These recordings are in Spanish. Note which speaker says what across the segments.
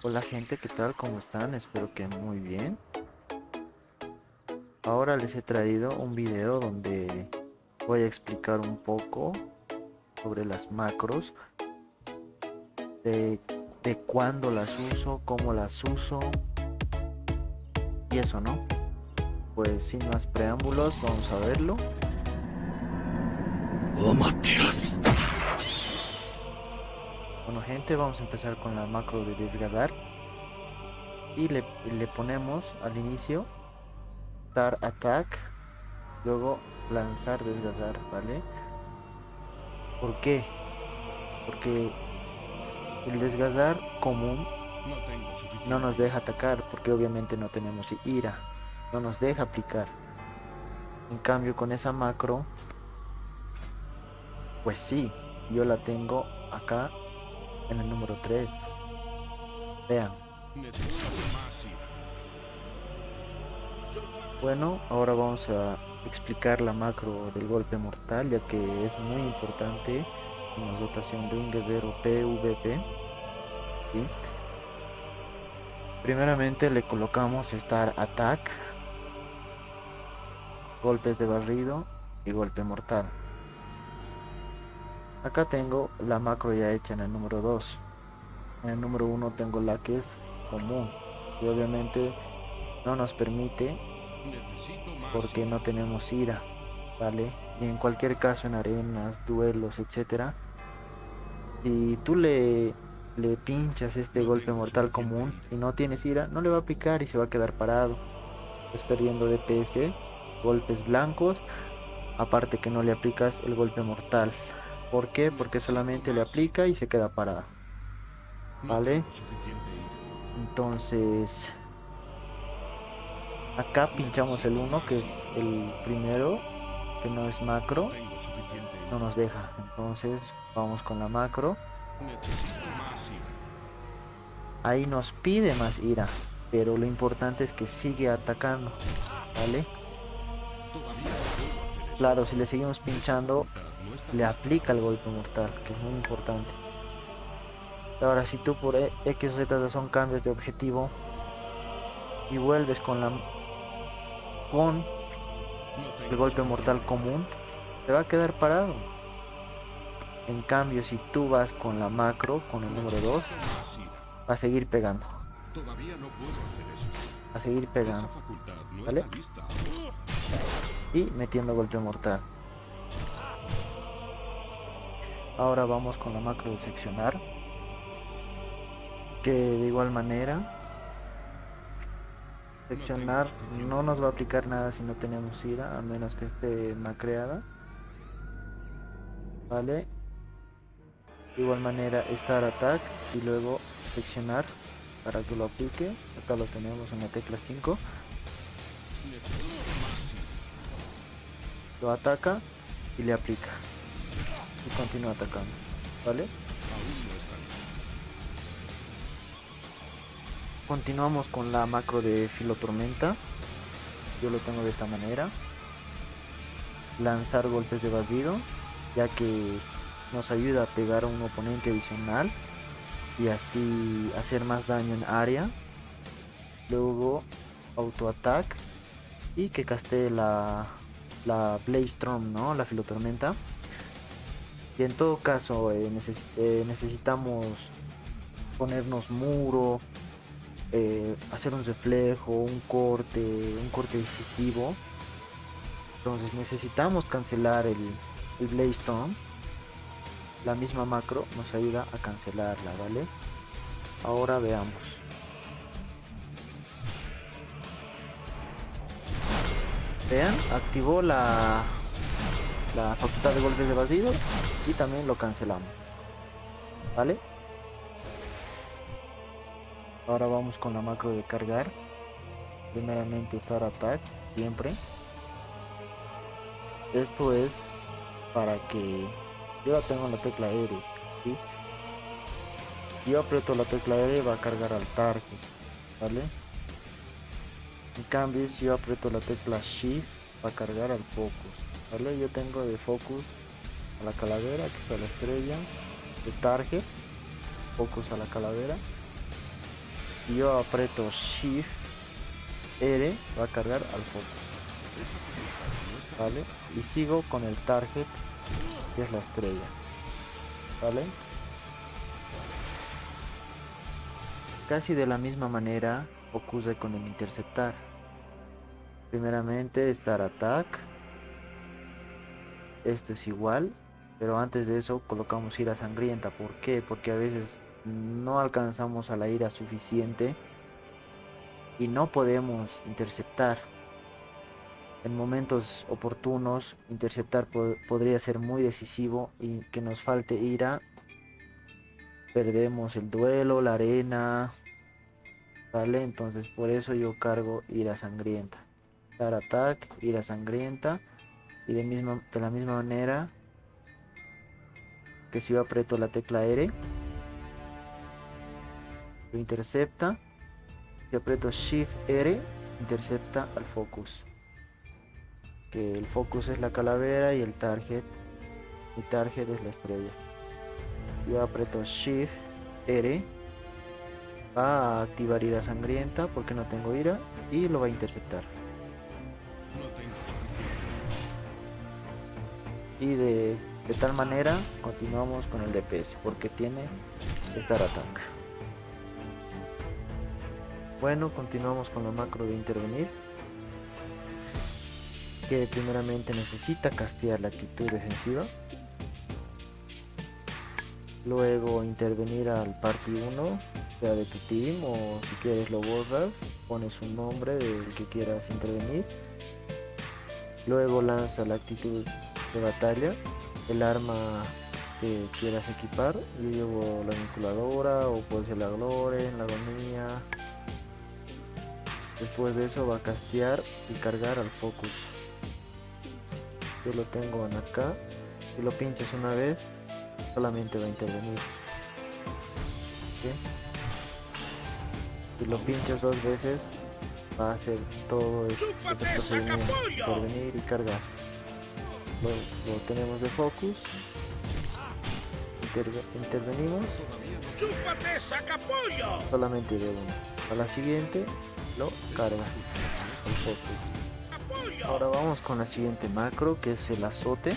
Speaker 1: Hola gente, ¿qué tal? ¿Cómo están? Espero que muy bien. Ahora les he traído un video donde voy a explicar un poco sobre las macros, de, de cuándo las uso, cómo las uso y eso, ¿no? Pues sin más preámbulos, vamos a verlo. Bueno gente, vamos a empezar con la macro de desgadar y le ponemos al inicio Start Attack, luego lanzar desgadar, ¿vale? ¿Por qué? Porque el desgastar común no nos deja atacar porque obviamente no tenemos ira, no nos deja aplicar. En cambio con esa macro, pues sí, yo la tengo acá en el número 3. Vean. Bueno, ahora vamos a explicar la macro del golpe mortal, ya que es muy importante en la dotación de un guerrero PvP, ¿sí? Primeramente le colocamos Star Attack, golpes de barrido y golpe mortal. Acá tengo la macro ya hecha en el número 2. En el número 1 tengo la que es común, y obviamente no nos permite porque no tenemos ira, ¿vale? Y en cualquier caso en arenas, duelos, etcétera, si tú le pinchas este golpe mortal común y no tienes ira, no le va a picar y se va a quedar parado. Estás perdiendo DPS, golpes blancos, aparte que no le aplicas el golpe mortal. ¿Por qué? Porque solamente le aplica y se queda parado, ¿vale? Entonces, acá pinchamos el uno que es el primero, que no es macro, no nos deja. Entonces, vamos con la macro. Ahí nos pide más ira, pero lo importante es que sigue atacando, ¿vale? Claro, si le seguimos pinchando, le aplica el golpe mortal, que es muy importante. Ahora, si tú por X o Z razón cambias de objetivo y vuelves con el golpe mortal común, te va a quedar parado. En cambio, si tú vas con la macro, con el número 2, va a seguir pegando. Va a seguir pegando, ¿vale? Y metiendo golpe mortal. Ahora vamos con la macro de seccionar, que de igual manera seccionar no nos va a aplicar nada si no tenemos ira, a menos que esté macreada, ¿vale? De igual manera Start Attack y luego seccionar para que lo aplique. Acá lo tenemos en la tecla 5. Lo ataca y le aplica y continúa atacando, ¿vale? Continuamos con la macro de Filotormenta. Yo lo tengo de esta manera: lanzar golpes de barrido, ya que nos ayuda a pegar a un oponente adicional y así hacer más daño en área. Luego auto attack y que castee la Blaze Storm, ¿no? La Filotormenta. Y en todo caso necesitamos ponernos muro, hacer un reflejo, un corte decisivo. Entonces necesitamos cancelar el Blaze Storm. La misma macro nos ayuda a cancelarla, ¿vale? Ahora veamos. Vean, activó la facultad de golpes de barrido y también lo cancelamos, ¿vale? Ahora vamos con la macro de cargar. Primeramente Start Attack, siempre. Esto es para que yo la tengo en la tecla R, ¿sí? Si yo aprieto la tecla R va a cargar al target, ¿vale? En cambio si yo aprieto la tecla Shift va a cargar al focus, ¿vale? Yo tengo de focus a la calavera, que está la estrella, de target, focus a la calavera, Si yo aprieto Shift R, va a cargar al focus, ¿vale? Y sigo con el target, que es la estrella, ¿vale? Casi de la misma manera ocurre con el interceptar. Primeramente Start Attack, esto es igual, pero antes de eso colocamos ira sangrienta. ¿Por qué? Porque a veces no alcanzamos a la ira suficiente y no podemos interceptar. En momentos oportunos interceptar podría ser muy decisivo, y que nos falte ira, perdemos el duelo, la arena, ¿vale? Entonces por eso yo cargo ira sangrienta. Dar attack, ira sangrienta, y de la misma manera que si yo aprieto la tecla R, lo intercepta. Si aprieto Shift R, intercepta al focus, que el focus es la calavera y el target, mi target es la estrella. Yo aprieto Shift R, va a activar ira sangrienta porque no tengo ira, y lo va a interceptar. Y de tal manera continuamos con el DPS porque tiene Start Attack. Bueno, continuamos con la macro de intervenir, que primeramente necesita castear la actitud defensiva. Luego intervenir al party 1, sea de tu team, o si quieres lo borras, pones un nombre del que quieras intervenir. Luego lanza la actitud de batalla, el arma que quieras equipar. Yo llevo la vinculadora, o puede ser la gloria, la agonía. Después de eso va a castear y cargar al focus. Yo lo tengo en acá. Si lo pinchas una vez, solamente va a intervenir. ¿Sí? Si lo pinchas dos veces, va a hacer todo este procedimiento: intervenir y cargar. Lo tenemos de focus. Intervenimos. Solamente de uno. A la siguiente lo carga el focus. Ahora vamos con la siguiente macro, que es el azote.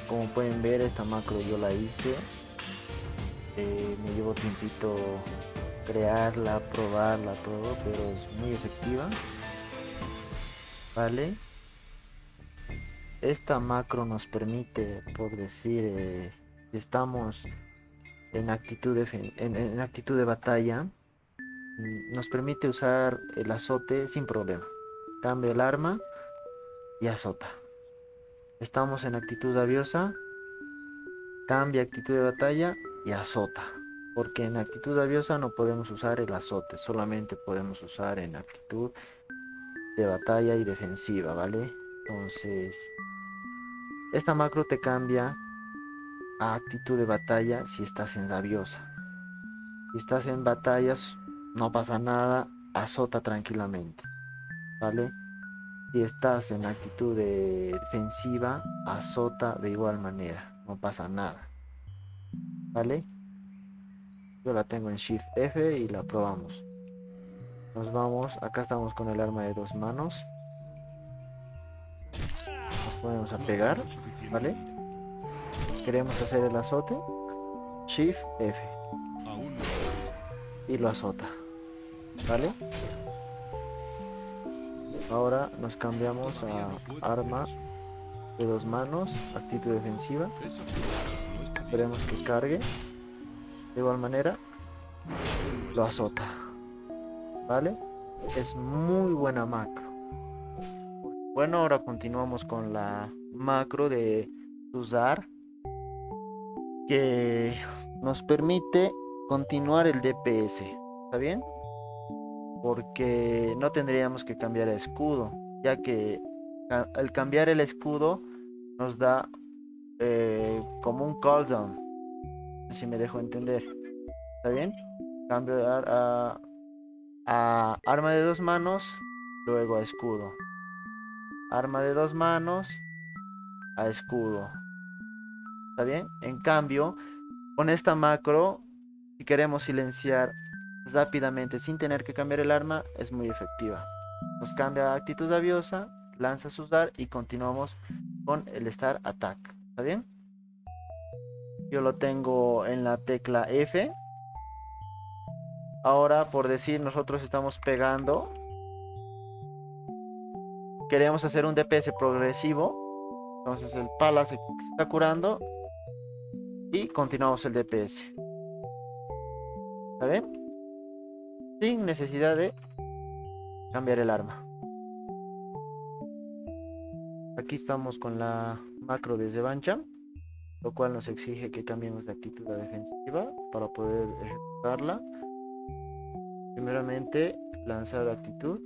Speaker 1: Como pueden ver, esta macro yo la hice. Me llevó tiempito crearla, probarla, todo, pero es muy efectiva, ¿vale? Esta macro nos permite, por decir, si estamos en actitud en actitud de batalla, nos permite usar el azote sin problema. Cambia el arma y azota. Estamos en actitud aviosa, cambia actitud de batalla y azota. Porque en actitud aviosa no podemos usar el azote, solamente podemos usar en actitud de batalla y defensiva, ¿vale? Entonces, esta macro te cambia a actitud de batalla si estás en aviosa. Si estás en batallas, no pasa nada, azota tranquilamente, ¿vale? Si estás en actitud de defensiva, azota de igual manera, no pasa nada, ¿vale? Yo la tengo en Shift F y la probamos. Nos vamos, acá estamos con el arma de dos manos. Nos ponemos a pegar, ¿vale? Queremos hacer el azote, Shift F, y lo azota, ¿vale? Ahora nos cambiamos a arma de dos manos, actitud defensiva. Esperemos que cargue. De igual manera lo azota, ¿vale? Es muy buena macro. Bueno, ahora continuamos con la macro de usar, que nos permite continuar el DPS, ¿está bien? Porque no tendríamos que cambiar el escudo, ya que al cambiar el escudo nos da como un cooldown, si me dejo entender, ¿está bien? Cambio a arma de dos manos, luego a escudo. Arma de dos manos a escudo. ¿Está bien? En cambio, con esta macro, Si queremos silenciar rápidamente sin tener que cambiar el arma, es muy efectiva. Nos cambia a actitud rabiosa, lanza sus dar y continuamos con el Start Attack. ¿Está bien? Yo lo tengo en la tecla F. Ahora, por decir, nosotros estamos pegando. Queremos hacer un DPS progresivo. Entonces el pala se está curando. Y continuamos el DPS. ¿Está bien? Sin necesidad de cambiar el arma. Aquí estamos con la macro de revancha, lo cual nos exige que cambiemos de actitud a defensiva para poder ejecutarla. Primeramente lanzar actitud,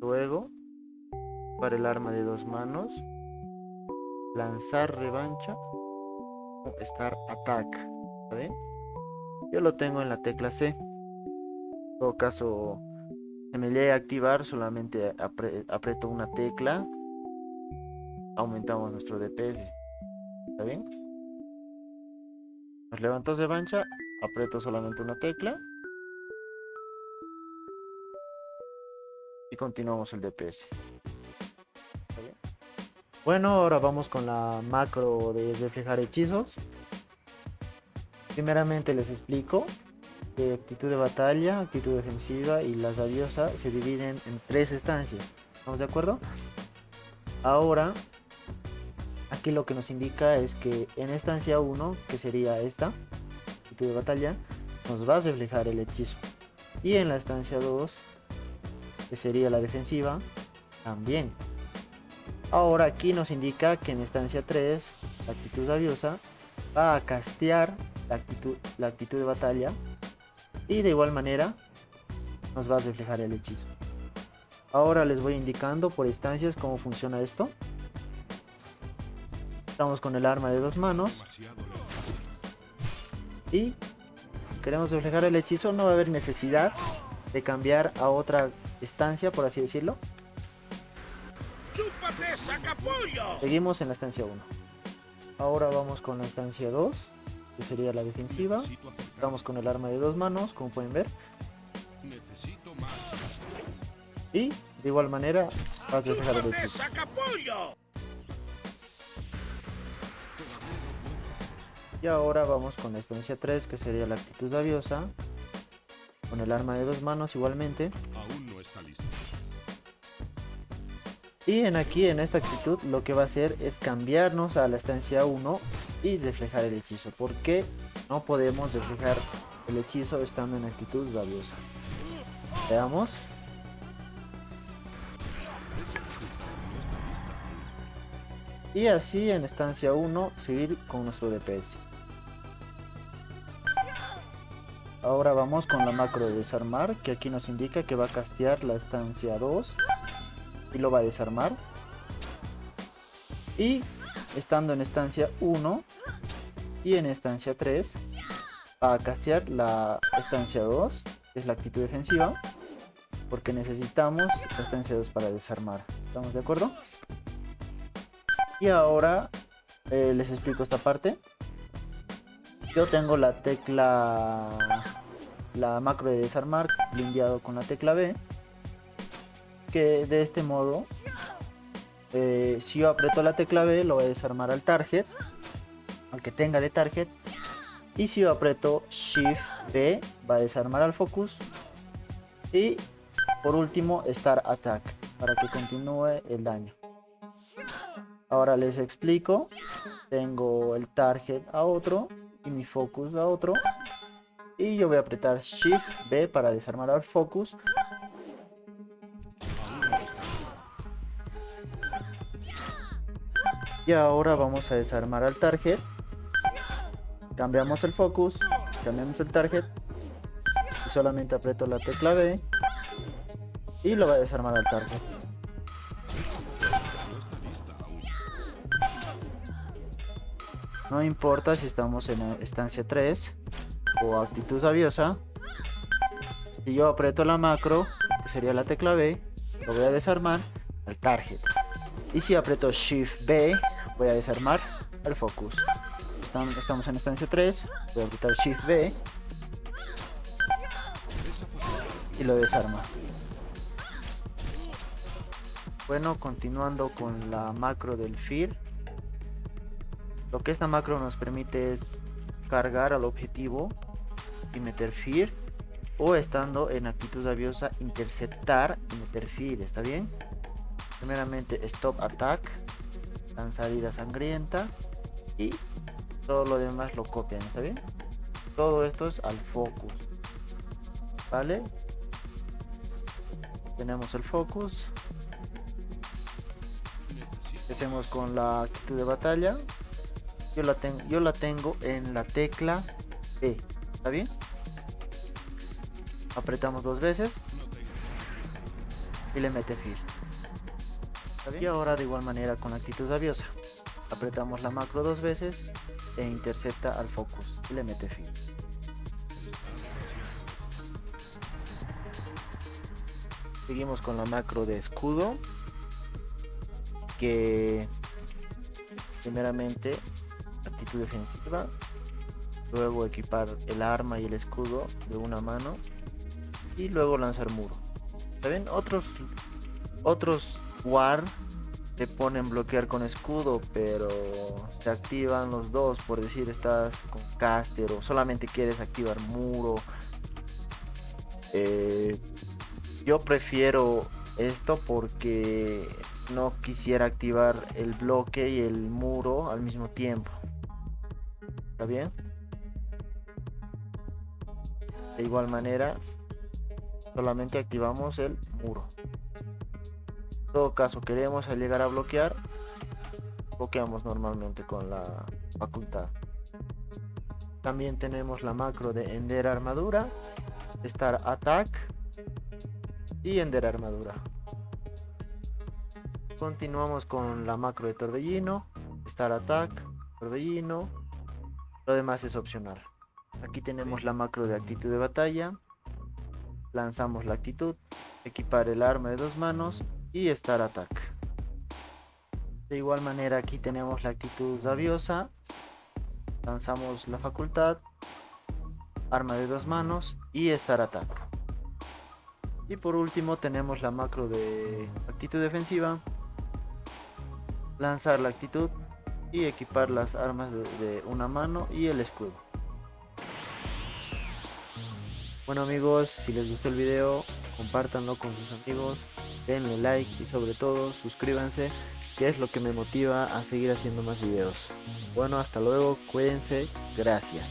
Speaker 1: luego para el arma de 2 manos, lanzar revancha o Start Attack. ¿Está bien? Yo lo tengo en la tecla C. En todo caso, se me llega a activar, solamente aprieto una tecla, aumentamos nuestro DPS. ¿Está bien? Nos levantamos de revancha, aprieto solamente una tecla y continuamos el DPS. ¿Está bien? Bueno, ahora vamos con la macro de reflejar hechizos. Primeramente les explico que actitud de batalla, actitud defensiva y la rabiosa se dividen en 3 estancias. ¿Estamos de acuerdo? Ahora, aquí lo que nos indica es que en estancia 1, que sería esta, actitud de batalla, nos va a reflejar el hechizo. Y en la estancia 2, que sería la defensiva, también. Ahora aquí nos indica que en estancia 3, la actitud rabiosa va a castear la actitud de batalla y de igual manera nos va a reflejar el hechizo. Ahora les voy indicando por instancias cómo funciona esto. Estamos con el arma de 2 manos y queremos reflejar el hechizo. No va a haber necesidad de cambiar a otra estancia, por así decirlo.
Speaker 2: ¡Chúpate, sacapollo!
Speaker 1: Seguimos en la estancia 1. Ahora vamos con la estancia 2, que sería la defensiva. Estamos con el arma de 2 manos, como pueden ver. Y de igual manera va a reflejar el hechizo. Y ahora vamos con la estancia 3, que sería la actitud rabiosa. Con el arma de 2 manos igualmente.
Speaker 2: Aún no está listo.
Speaker 1: Y aquí en esta actitud lo que va a hacer es cambiarnos a la estancia 1 y reflejar el hechizo. Porque no podemos reflejar el hechizo estando en actitud rabiosa. Veamos. Y así en estancia 1 seguir con nuestro DPS. Ahora vamos con la macro de desarmar, que aquí nos indica que va a castear la estancia 2 y lo va a desarmar. Y estando en estancia 1 y en estancia 3 va a castear la estancia 2, que es la actitud defensiva, porque necesitamos la estancia 2 para desarmar. ¿Estamos de acuerdo? Y ahora les explico esta parte. Yo tengo la macro de desarmar blindeado con la tecla B, que de este modo, si yo aprieto la tecla B, lo voy a desarmar al target, al que tenga de target, y si yo aprieto Shift B, va a desarmar al focus, y por último Start Attack, para que continúe el daño. Ahora les explico. Tengo el target a otro y mi focus a otro, y yo voy a apretar Shift B para desarmar al focus. Y ahora vamos a desarmar al target. Cambiamos el focus, cambiamos el target y solamente aprieto la tecla B y lo voy a desarmar al target. No importa si estamos en estancia 3 o actitud rabiosa. Si yo aprieto la macro, que sería la tecla B, lo voy a desarmar al target. Y si aprieto Shift B, voy a desarmar al focus. estamos en estancia 3. Voy a apretar Shift B y lo desarma. Bueno, continuando con la macro del Fear. Lo que esta macro nos permite es cargar al objetivo y meter Fear, o estando en actitud rabiosa interceptar y meter Fear. ¿Está bien? Primeramente Stop Attack, lanzar ira sangrienta, y todo lo demás lo copian. ¿Está bien? Todo esto es al focus, ¿vale? Tenemos el focus. Empecemos con la actitud de batalla. Yo la tengo en la tecla B. ¿Está bien? Apretamos 2 veces y le mete Fear. ¿Está bien? Y ahora de igual manera con la actitud rabiosa. Apretamos la macro 2 veces e intercepta al focus y le mete Fear. Seguimos con la macro de escudo, que primeramente actitud defensiva, luego equipar el arma y el escudo de una mano y luego lanzar muro. ¿Saben? Otros war te ponen bloquear con escudo, pero se activan los dos. Por decir, estás con caster o solamente quieres activar muro. Yo prefiero esto porque no quisiera activar el bloque y el muro al mismo tiempo. ¿Está bien? De igual manera, solamente activamos el muro. En todo caso, queremos al llegar a bloquear, bloqueamos normalmente con la facultad. También tenemos la macro de Ender Armadura, Star Attack y Ender Armadura. Continuamos con la macro de Torbellino, Star Attack, Torbellino. Lo demás es opcional. Aquí tenemos la macro de actitud de batalla. Lanzamos la actitud, equipar el arma de 2 manos y Star Attack. De igual manera aquí tenemos la actitud rabiosa. Lanzamos la facultad, arma de 2 manos y Star Attack. Y por último tenemos la macro de actitud defensiva. Lanzar la actitud y equipar las armas de una mano y el escudo. Bueno amigos, si les gustó el video, compártanlo con sus amigos, denle like y sobre todo suscríbanse, que es lo que me motiva a seguir haciendo más videos. Bueno, hasta luego, cuídense, gracias.